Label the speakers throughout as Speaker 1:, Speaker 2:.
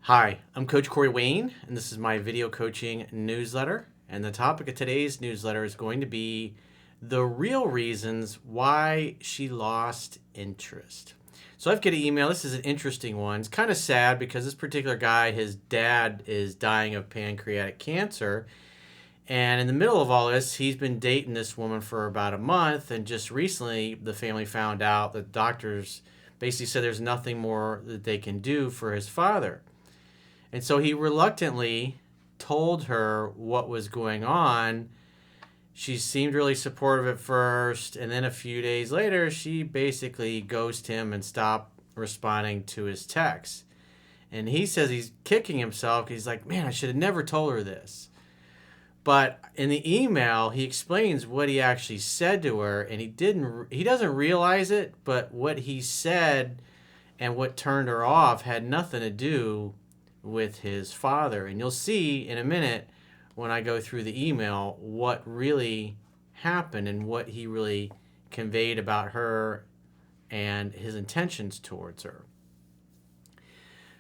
Speaker 1: Hi, I'm Coach Corey Wayne, and this is my video coaching newsletter. And the topic of today's newsletter is going to be the real reasons why she lost interest. So I've got an email. This is an interesting one. It's kind of sad because this particular guy, his dad is dying of pancreatic cancer. And in the middle of all this, he's been dating this woman for about a month. And just recently, the family found out that doctors basically said there's nothing more that they can do for his father. And so he reluctantly told her what was going on. She seemed really supportive at first, and then a few days later, she basically ghosted him and stopped responding to his texts. And he says he's kicking himself. He's like, man, I should have never told her this. But in the email, he explains what he actually said to her, and he doesn't realize it, but what he said and what turned her off had nothing to do with his father. And you'll see in a minute when I go through the email what really happened and what he really conveyed about her and his intentions towards her.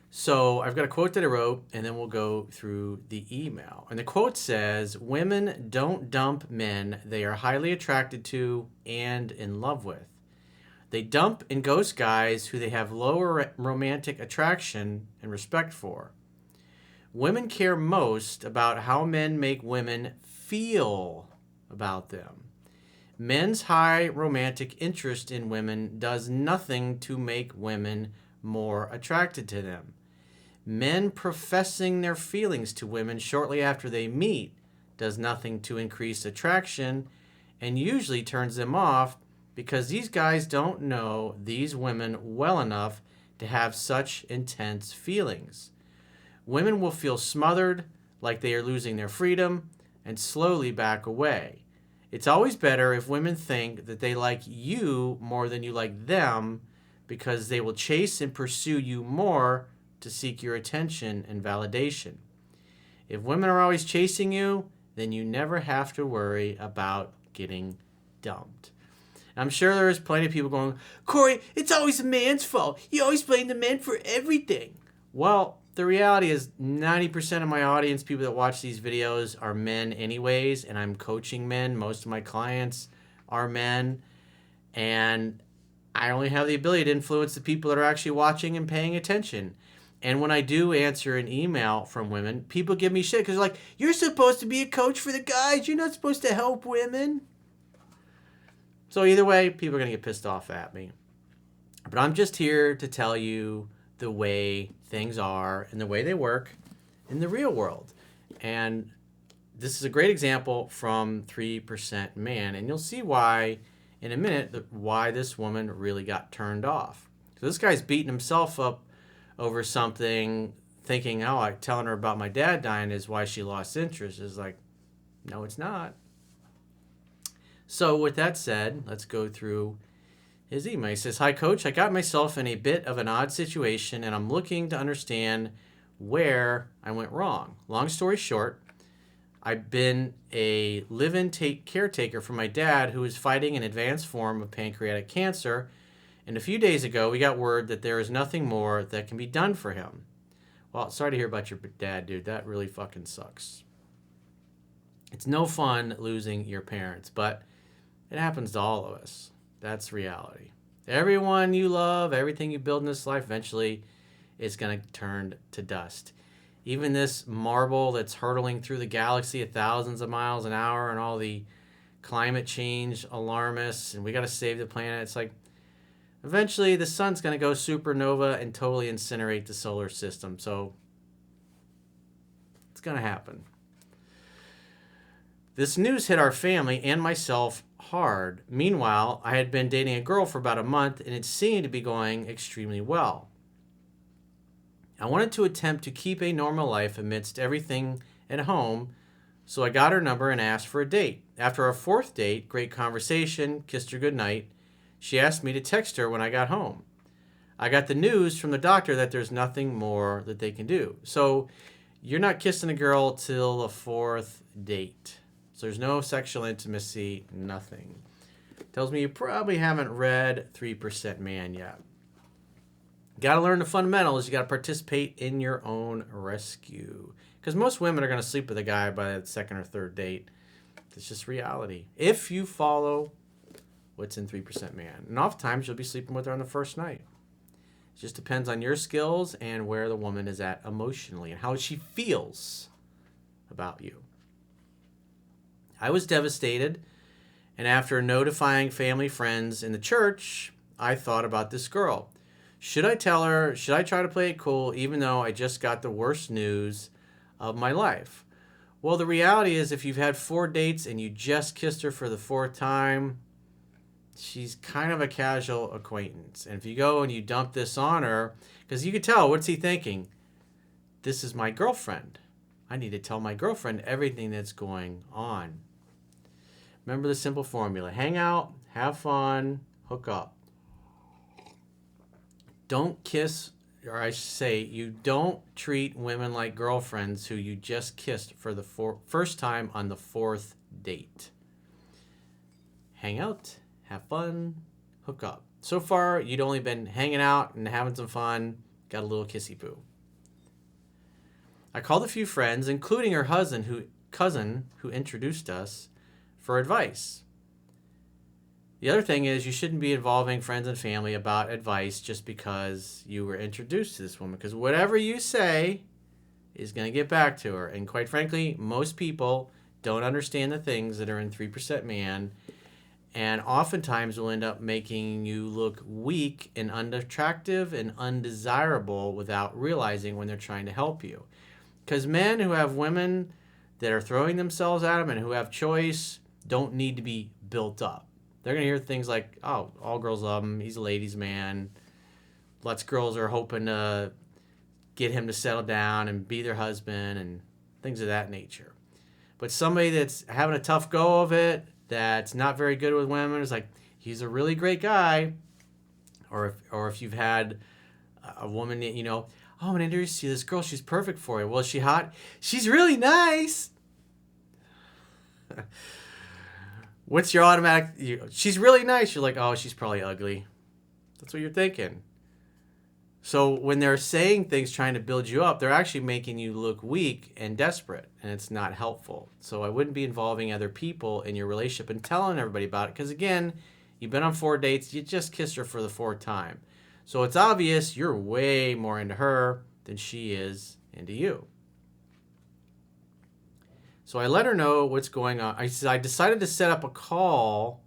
Speaker 1: So I've got a quote that I wrote, and then we'll go through the email. And the quote says, "Women don't dump men they are highly attracted to and in love with. They dump and ghost guys who they have lower romantic attraction and respect for. Women care most about how men make women feel about them. Men's high romantic interest in women does nothing to make women more attracted to them. Men professing their feelings to women shortly after they meet does nothing to increase attraction and usually turns them off because these guys don't know these women well enough to have such intense feelings. Women will feel smothered, like they are losing their freedom, and slowly back away. It's always better if women think that they like you more than you like them because they will chase and pursue you more to seek your attention and validation. If women are always chasing you, then you never have to worry about getting dumped." I'm sure there is plenty of people going, "Corey, it's always a man's fault. You always blame the men for everything." Well, the reality is 90% of my audience, people that watch these videos, are men anyways, and I'm coaching men. Most of my clients are men, and I only have the ability to influence the people that are actually watching and paying attention. And when I do answer an email from women, people give me shit because they're like, "You're supposed to be a coach for the guys. You're not supposed to help women." So either way, people are going to get pissed off at me. But I'm just here to tell you the way things are and the way they work in the real world. And this is a great example from 3% Man. And you'll see why in a minute, why this woman really got turned off. So this guy's beating himself up over something, thinking, oh, telling her about my dad dying is why she lost interest. Is like, no, it's not. So with that said, let's go through his email. He says, "Hi, Coach. I got myself in a bit of an odd situation, and I'm looking to understand where I went wrong. Long story short, I've been a live-in caretaker for my dad who is fighting an advanced form of pancreatic cancer, and a few days ago, we got word that there is nothing more that can be done for him." Well, sorry to hear about your dad, dude. That really fucking sucks. It's no fun losing your parents, but it happens to all of us. That's reality. Everyone you love, everything you build in this life, eventually is going to turn to dust. Even this marble that's hurtling through the galaxy at thousands of miles an hour and all the climate change alarmists and we got to save the planet. It's like, eventually the sun's going to go supernova and totally incinerate the solar system. So it's going to happen. This news hit our family and myself hard. Meanwhile, I had been dating a girl for about a month and it seemed to be going extremely well. I wanted to attempt to keep a normal life amidst everything at home, so I got her number and asked for a date. After our fourth date, great conversation, kissed her goodnight, she asked me to text her when I got home. I got the news from the doctor that there's nothing more that they can do. So you're not kissing a girl till the fourth date. So there's no sexual intimacy, nothing. Tells me you probably haven't read 3% Man yet. Got to learn the fundamentals. You got to participate in your own rescue. Because most women are going to sleep with a guy by the second or third date. It's just reality. If you follow what's in 3% Man. And oftentimes you'll be sleeping with her on the first night. It just depends on your skills and where the woman is at emotionally and how she feels about you. I was devastated, and after notifying family friends in the church, I thought about this girl. Should I tell her? Should I try to play it cool even though I just got the worst news of my life? Well, the reality is if you've had 4 dates and you just kissed her for the 4th time, she's kind of a casual acquaintance. And if you go and you dump this on her, because you could tell, what's he thinking? This is my girlfriend. I need to tell my girlfriend everything that's going on. Remember the simple formula. Hang out, have fun, hook up. Don't kiss, or I should say, you don't treat women like girlfriends who you just kissed for the first time on the 4th date. Hang out, have fun, hook up. So far, you'd only been hanging out and having some fun, got a little kissy poo. I called a few friends, including her cousin who introduced us, for advice. The other thing is you shouldn't be involving friends and family about advice just because you were introduced to this woman, because whatever you say is going to get back to her. And quite frankly, most people don't understand the things that are in 3% Man, and oftentimes will end up making you look weak and unattractive and undesirable without realizing when they're trying to help you. Because men who have women that are throwing themselves at them and who have choice don't need to be built up. They're going to hear things like, oh, all girls love him. He's a ladies' man. Lots of girls are hoping to get him to settle down and be their husband and things of that nature. But somebody that's having a tough go of it, that's not very good with women, is like, he's a really great guy. Or if you've had a woman that, oh, I'm going to introduce you to this girl. She's perfect for you. Well, is she hot? She's really nice. What's your automatic? She's really nice. You're like, oh, she's probably ugly. That's what you're thinking. So when they're saying things trying to build you up, they're actually making you look weak and desperate, and it's not helpful. So I wouldn't be involving other people in your relationship and telling everybody about it, because again, you've been on 4 dates, you just kissed her for the 4th time. So it's obvious you're way more into her than she is into you. So I let her know what's going on. I decided to set up a call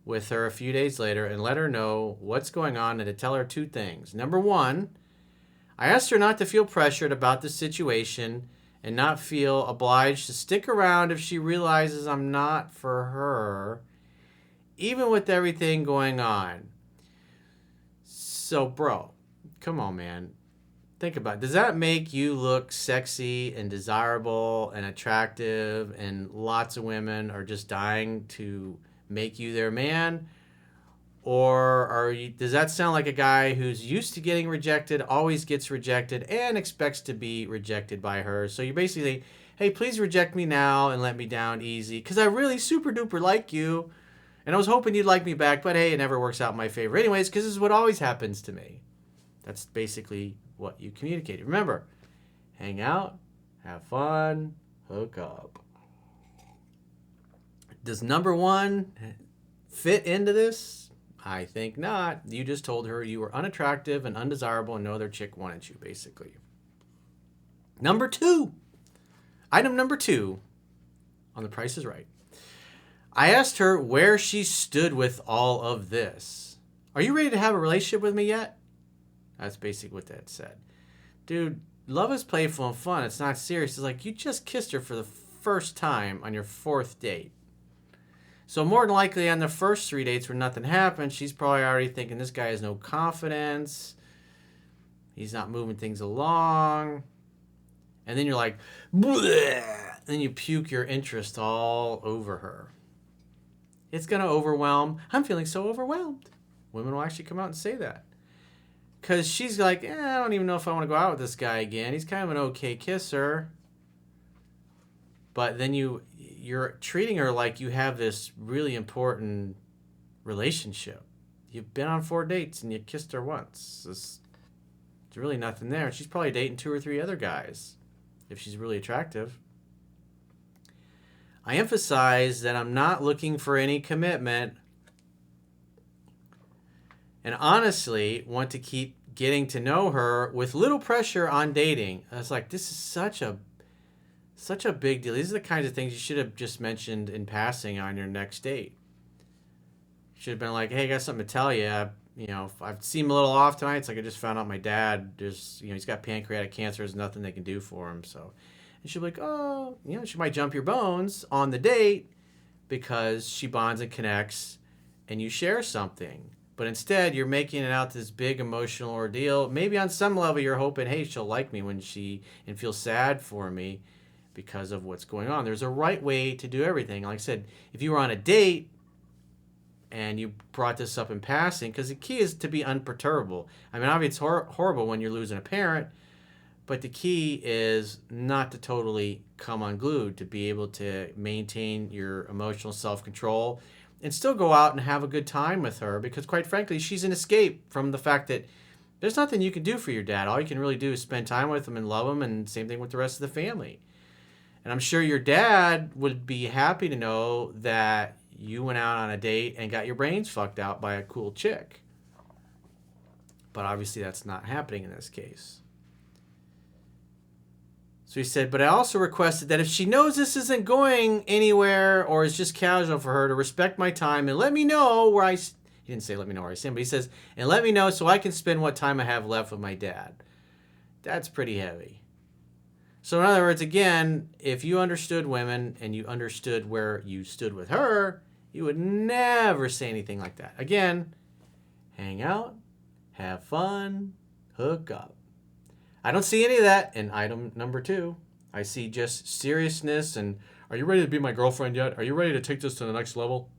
Speaker 1: with her a few days later and let her know what's going on and to tell her 2 things. Number 1, I asked her not to feel pressured about the situation and not feel obliged to stick around if she realizes I'm not for her, even with everything going on. So, bro, come on, man. Think about it. Does that make you look sexy and desirable and attractive and lots of women are just dying to make you their man? Or does that sound like a guy who's used to getting rejected, always gets rejected, and expects to be rejected by her? So you're basically, hey, please reject me now and let me down easy because I really super duper like you. And I was hoping you'd like me back, but hey, it never works out in my favor anyways because this is what always happens to me. That's basically what you communicated. Remember, hang out, have fun, hook up. Does number 1 fit into this? I think not. You just told her you were unattractive and undesirable and no other chick wanted you, basically. Number 2. Item number 2 on The Price is Right. I asked her where she stood with all of this. Are you ready to have a relationship with me yet? That's basically what that said. Dude, love is playful and fun. It's not serious. It's like you just kissed her for the first time on your 4th date. So more than likely on the first 3 dates where nothing happened, she's probably already thinking this guy has no confidence. He's not moving things along. And then you're like, bleh, and then you puke your interest all over her. It's going to overwhelm. I'm feeling so overwhelmed. Women will actually come out and say that. Because she's like, I don't even know if I want to go out with this guy again. He's kind of an okay kisser. But then you're treating her like you have this really important relationship. You've been on 4 dates and you kissed her once. There's really nothing there. She's probably dating 2 or 3 other guys if she's really attractive. I emphasize that I'm not looking for any commitment and honestly want to keep getting to know her with little pressure on dating. I was like, this is such a big deal. These are the kinds of things you should have just mentioned in passing on your next date. You should have been like, hey, I got something to tell you. I've seen him a little off tonight. It's like I just found out my dad, he's got pancreatic cancer. There's nothing they can do for him. So, and she'll be like, oh, she might jump your bones on the date because she bonds and connects and you share something. But instead, you're making it out this big emotional ordeal. Maybe on some level, you're hoping, hey, she'll like me and feel sad for me because of what's going on. There's a right way to do everything. Like I said, if you were on a date and you brought this up in passing, because the key is to be unperturbable. I mean, obviously, it's horrible when you're losing a parent, but the key is not to totally come unglued, to be able to maintain your emotional self-control and still go out and have a good time with her, because quite frankly, she's an escape from the fact that there's nothing you can do for your dad. All you can really do is spend time with him and love him, and same thing with the rest of the family. And I'm sure your dad would be happy to know that you went out on a date and got your brains fucked out by a cool chick. But obviously that's not happening in this case. So he said, but I also requested that if she knows this isn't going anywhere or is just casual for her, to respect my time and let me know where he didn't say let me know where I stand, but he says, and let me know so I can spend what time I have left with my dad. That's pretty heavy. So in other words, again, if you understood women and you understood where you stood with her, you would never say anything like that. Again, hang out, have fun, hook up. I don't see any of that in item number 2. I see just seriousness and, are you ready to be my girlfriend yet? Are you ready to take this to the next level?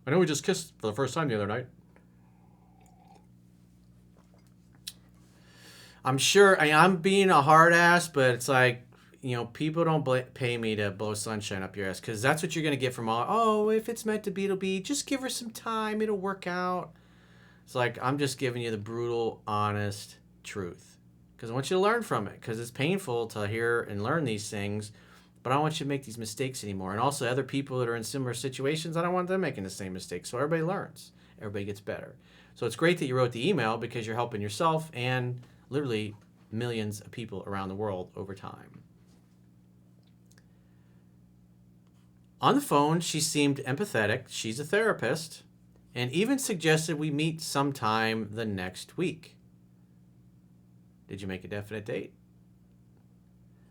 Speaker 1: I know we just kissed for the first time the other night. I'm sure, I'm being a hard ass, but it's like, people don't pay me to blow sunshine up your ass, because that's what you're going to get from all, oh, if it's meant to be, it'll be. Just give her some time. It'll work out. It's like, I'm just giving you the brutal, honest truth. Because I want you to learn from it, because it's painful to hear and learn these things, but I don't want you to make these mistakes anymore. And also other people that are in similar situations, I don't want them making the same mistakes. So everybody learns. Everybody gets better. So it's great that you wrote the email, because you're helping yourself and literally millions of people around the world over time. On the phone, she seemed empathetic. She's a therapist, and even suggested we meet sometime the next week. Did you make a definite date?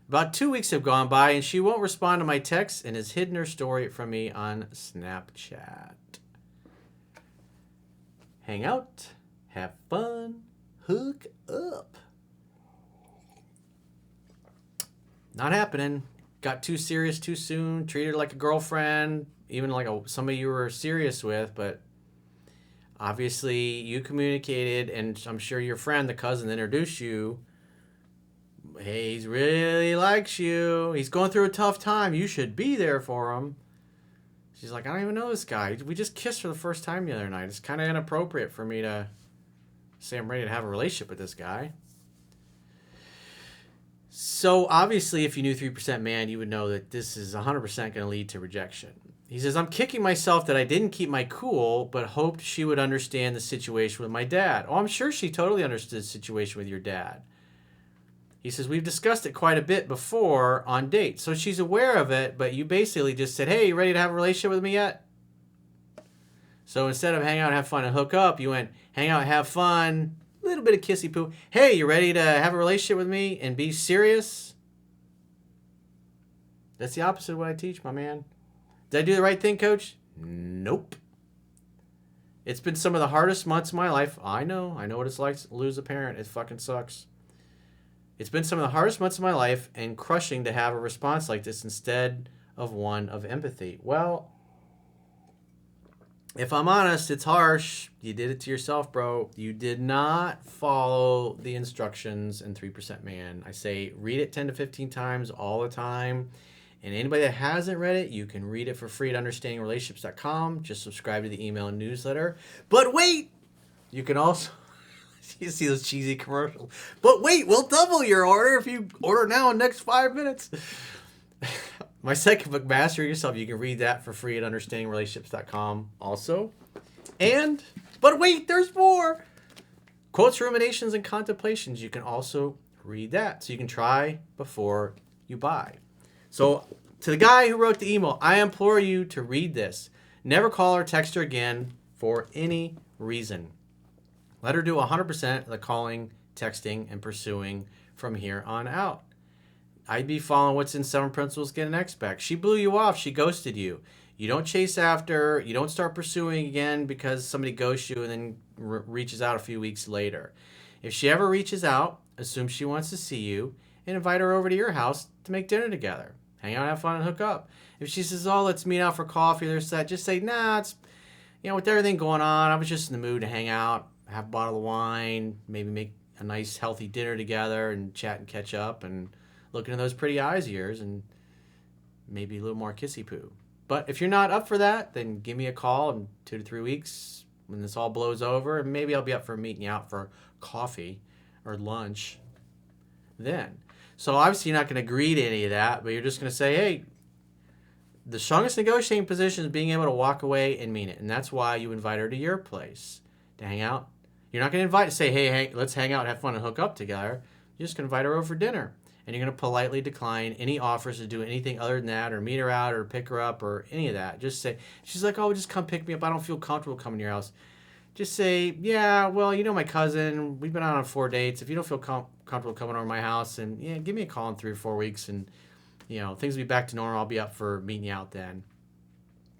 Speaker 1: About 2 weeks have gone by, and she won't respond to my texts and has hidden her story from me on Snapchat. Hang out, have fun, hook up. Not happening. Got too serious too soon, treated her like a girlfriend, even like somebody you were serious with, but obviously you communicated, and I'm sure your friend, the cousin, introduced you. Hey, he really likes you. He's going through a tough time. You should be there for him. She's like, I don't even know this guy. We just kissed for the first time the other night. It's kind of inappropriate for me to say I'm ready to have a relationship with this guy. So obviously, if you knew 3% Man, you would know that this is 100% going to lead to rejection. He says, I'm kicking myself that I didn't keep my cool, but hoped she would understand the situation with my dad. Oh, I'm sure she totally understood the situation with your dad. He says, we've discussed it quite a bit before on dates. So she's aware of it, but you basically just said, hey, you ready to have a relationship with me yet? So instead of hang out, have fun, and hook up, you went hang out, have fun, a little bit of kissy poo. Hey, you ready to have a relationship with me and be serious? That's the opposite of what I teach, my man. Did I do the right thing, coach? Nope. It's been some of the hardest months of my life. I know what it's like to lose a parent. It fucking sucks. It's been some of the hardest months of my life, and crushing to have a response like this instead of one of empathy. Well, if I'm honest, it's harsh. You did it to yourself, bro. You did not follow the instructions in 3% Man. I say read it 10 to 15 times all the time. And anybody that hasn't read it, you can read it for free at understandingrelationships.com. Just subscribe to the email and newsletter. But wait! You can also You see those cheesy commercials. But wait, we'll double your order if you order now in the next 5 minutes. My second book, Master Yourself, you can read that for free at understandingrelationships.com also. But wait, there's more. Quotes, Ruminations, and Contemplations. You can also read that. So you can try before you buy. So to the guy who wrote the email, I implore you to read this. Never call or text her again for any reason. Let her do 100% of the calling, texting, and pursuing from here on out. I'd be following what's in 7 Principles, Get an Expect. She blew you off. She ghosted you. You don't chase after her. You don't start pursuing again because somebody ghosts you and then reaches out a few weeks later. If she ever reaches out, assume she wants to see you and invite her over to your house to make dinner together. Hang out, have fun, and hook up. If she says, oh, let's meet out for coffee or set, just say, nah, it's, with everything going on, I was just in the mood to hang out, have a bottle of wine, maybe make a nice healthy dinner together and chat and catch up and look into those pretty eyes of yours and maybe a little more kissy poo. But if you're not up for that, then give me a call in 2 to 3 weeks when this all blows over, and maybe I'll be up for meeting you out for coffee or lunch then. So obviously you're not going to agree to any of that, but you're just going to say, hey, the strongest negotiating position is being able to walk away and mean it. And that's why you invite her to your place to hang out. You're not going to say, hey, let's hang out, have fun, and hook up together. You're just going to invite her over for dinner. And you're going to politely decline any offers to do anything other than that, or meet her out, or pick her up, or any of that. Just say, she's like, oh, just come pick me up. I don't feel comfortable coming to your house. Just say, yeah, well, my cousin. We've been out on 4 dates. If you don't feel comfortable coming over to my house, and yeah, give me a call in 3 or 4 weeks, and things will be back to normal. I'll be up for meeting you out then.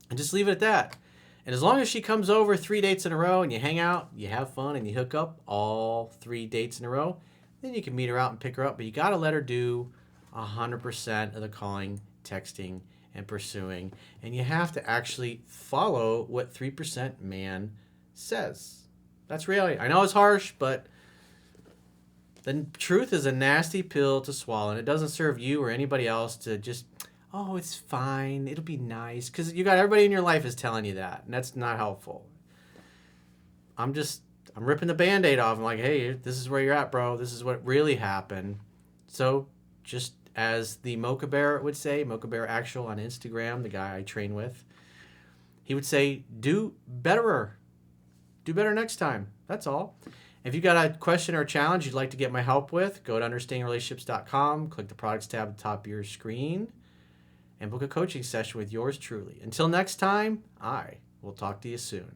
Speaker 1: And just leave it at that. And as long as she comes over 3 dates in a row, and you hang out, you have fun, and you hook up all 3 dates in a row, then you can meet her out and pick her up. But you got to let her do 100% of the calling, texting, and pursuing. And you have to actually follow what 3% man says. That's reality. I know it's harsh, but the truth is a nasty pill to swallow. And it doesn't serve you or anybody else to just, oh, it's fine, it'll be nice. Because you got everybody in your life is telling you that. And that's not helpful. I'm ripping the Band-Aid off. I'm like, hey, this is where you're at, bro. This is what really happened. So just as the Mocha Bear would say, Mocha Bear Actual on Instagram, the guy I train with, he would say, do better. Do better next time. That's all. If you got a question or a challenge you'd like to get my help with, go to understandingrelationships.com, click the products tab at the top of your screen, and book a coaching session with yours truly. Until next time, I will talk to you soon.